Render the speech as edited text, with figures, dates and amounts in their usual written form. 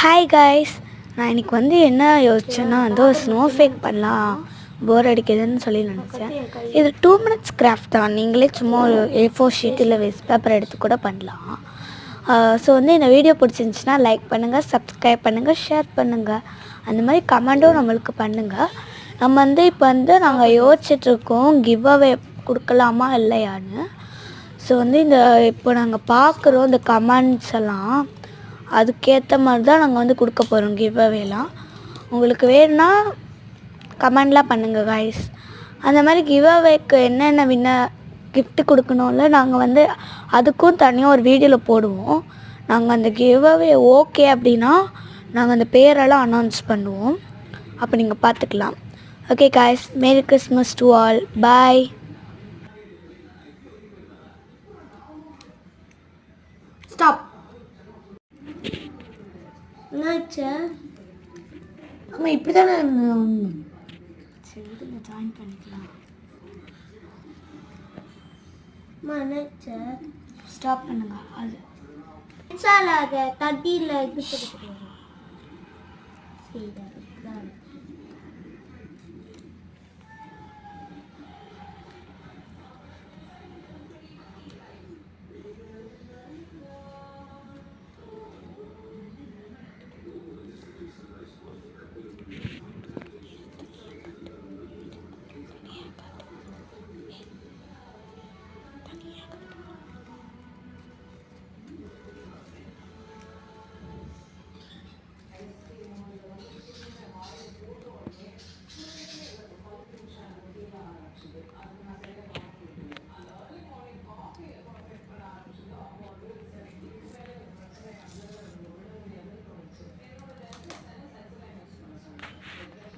Hi guys, நான் இன்றைக்கி வந்து என்ன யோசிச்சேன்னா வந்து ஒரு ஸ்னோ ஃபேக் பண்ணலாம், போர் அடிக்குதுன்னு சொல்லி நினச்சேன். இது 2 minutes கிராஃப்ட் தான். நீங்களே சும்மா ஒரு A4 ஷீட் இல்லை வேஸ்ட் பேப்பர் எடுத்து கூட பண்ணலாம். ஸோ வந்து இந்த வீடியோ பிடிச்சிருந்துச்சின்னா லைக் பண்ணுங்கள், சப்ஸ்கிரைப் பண்ணுங்கள், ஷேர் பண்ணுங்கள், அந்த மாதிரி கமெண்ட்டும் நம்மளுக்கு பண்ணுங்கள். நம்ம வந்து இப்போ வந்து நாங்கள் யோசிச்சுட்ருக்கோம் கிவ் அவே கொடுக்கலாமா இல்லையான்னு. ஸோ வந்து இந்த இப்போ நாங்கள் பார்க்குறோம் இந்த கமெண்ட்ஸ் எல்லாம், அதுக்கேற்ற மாதிரி தான் நாங்கள் வந்து கொடுக்க போகிறோம் கிவ் அவேலாம். உங்களுக்கு வேணும்னா கமெண்ட்லாம் பண்ணுங்கள் கைஸ். அந்த மாதிரி கிவ் அவேக்கு என்னென்ன கிஃப்ட்டு கொடுக்கணும்ல, நாங்கள் வந்து அதுக்கும் தனியாக ஒரு வீடியோவில் போடுவோம். நாங்கள் அந்த கிவ் அவே ஓகே அப்படின்னா நாங்கள் அந்த பேரெல்லாம் அனௌன்ஸ் பண்ணுவோம், அப்போ நீங்கள் பார்த்துக்கலாம். Okay guys, merry Christmas to all, bye. Stop. என்னாச்சு? ஆமாம், இப்படி தானே சரி, இதில் ஜாயின் பண்ணிக்கலாம். என்னாச்சு? ஸ்டாப் பண்ணுங்க. அது தட்டியில் இது